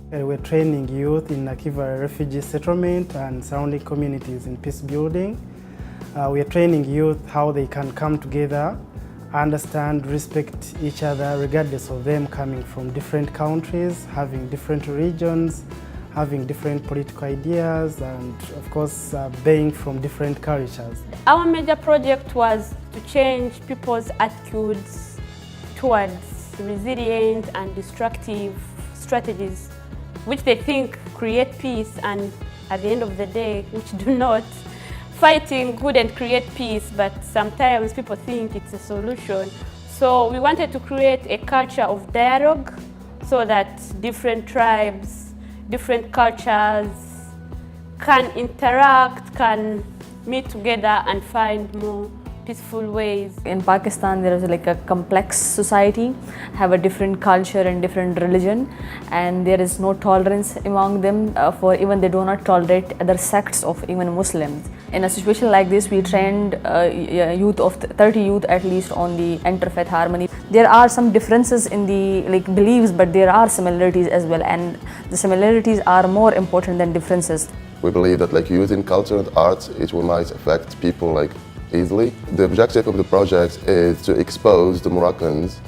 We're training youth in Nakiva refugee settlement and surrounding communities in peace building. We are training youth how they can come together, understand, respect each other regardless of them coming from different countries, having different regions, having different political ideas, and of course being from different cultures. Our major project was to change people's attitudes towards resilient and destructive strategies which they think create peace, and at the end of the day which do not. Fighting wouldn't create peace, but sometimes people think it's a solution. So we wanted to create a culture of dialogue so that different tribes, different cultures can interact, can meet together and find more peaceful ways. In Pakistan, there is like a complex society, have a different culture and different religion, and there is no tolerance among them for even they do not tolerate other sects of even Muslims. In a situation like this, we trained youth of 30 youth at least on the interfaith harmony. There are some differences in the beliefs, but there are similarities as well, and the similarities are more important than differences. We believe that using culture and arts, it might affect people easily. The objective of the project is to expose the Moroccans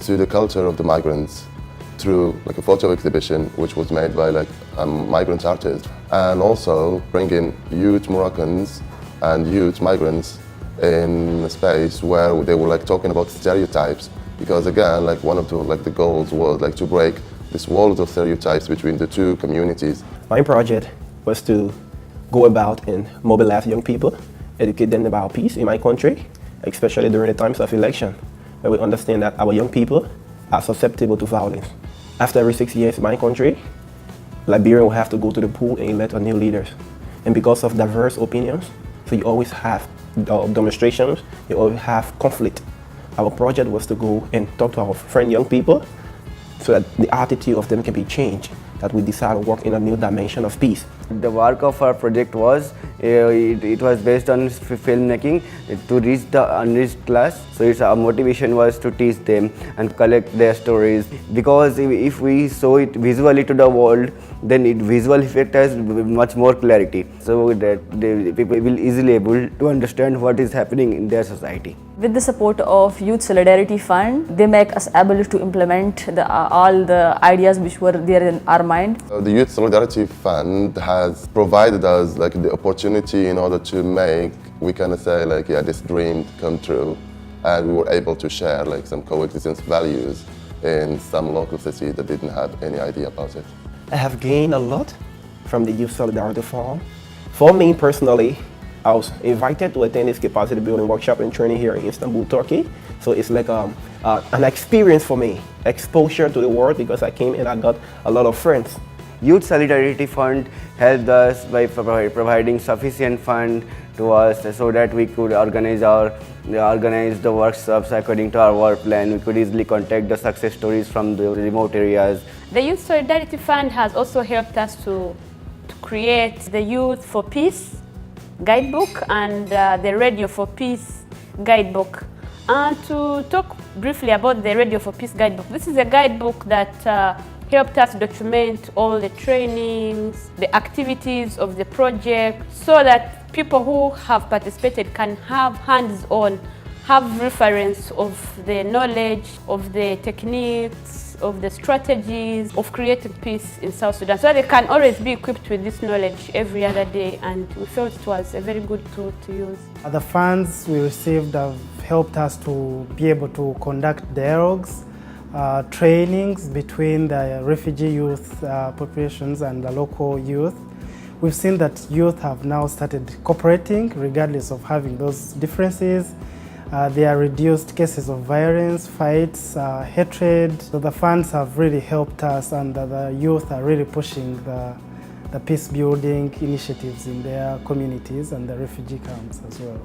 to the culture of the migrants through a photo exhibition which was made by a migrant artist, and also bring in youth Moroccans and youth migrants in a space where they were talking about stereotypes, because again one of the goals was to break this walls of stereotypes between the two communities. My project was to go about and mobilize young people, educate them about peace in my country, especially during the times of election, where we understand that our young people are susceptible to violence. After every 6 years in my country, Liberia will have to go to the poll and elect a new leaders. And because of diverse opinions, so you always have demonstrations, you always have conflict. Our project was to go and talk to our friend young people so that the attitude of them can be changed, that we decide to work in a new dimension of peace. The work of our project was, it was based on filmmaking to reach the unreached class. So our motivation was to teach them and collect their stories. Because if we show it visually to the world, then visual effect has much more clarity. So that the people will easily able to understand what is happening in their society. With the support of Youth Solidarity Fund, they make us able to implement all the ideas which were there in our mind. The Youth Solidarity Fund has provided us the opportunity in order to make, we can say this dream come true, and we were able to share some coexistence values in some local cities that didn't have any idea about it. I have gained a lot from the Youth Solidarity Fund. For me personally, I was invited to attend this capacity building workshop and training here in Istanbul, Turkey. So it's an experience for me, exposure to the world, because I came and I got a lot of friends. Youth Solidarity Fund helped us by providing sufficient fund to us so that we could organize the workshops according to our work plan. We could easily contact the success stories from the remote areas. The Youth Solidarity Fund has also helped us to create the Youth for Peace guidebook and the Radio for Peace guidebook. And to talk briefly about the Radio for Peace guidebook, this is a guidebook that helped us document all the trainings, the activities of the project, so that people who have participated can have hands-on, have reference of the knowledge, of the techniques, of the strategies of creating peace in South Sudan, so they can always be equipped with this knowledge every other day, and we felt it was a very good tool to use. The funds we received have helped us to be able to conduct dialogues, trainings between the refugee youth populations and the local youth. We've seen that youth have now started cooperating regardless of having those differences. There are reduced cases of violence, fights, hatred. So the funds have really helped us, and the youth are really pushing the peace building initiatives in their communities and the refugee camps as well.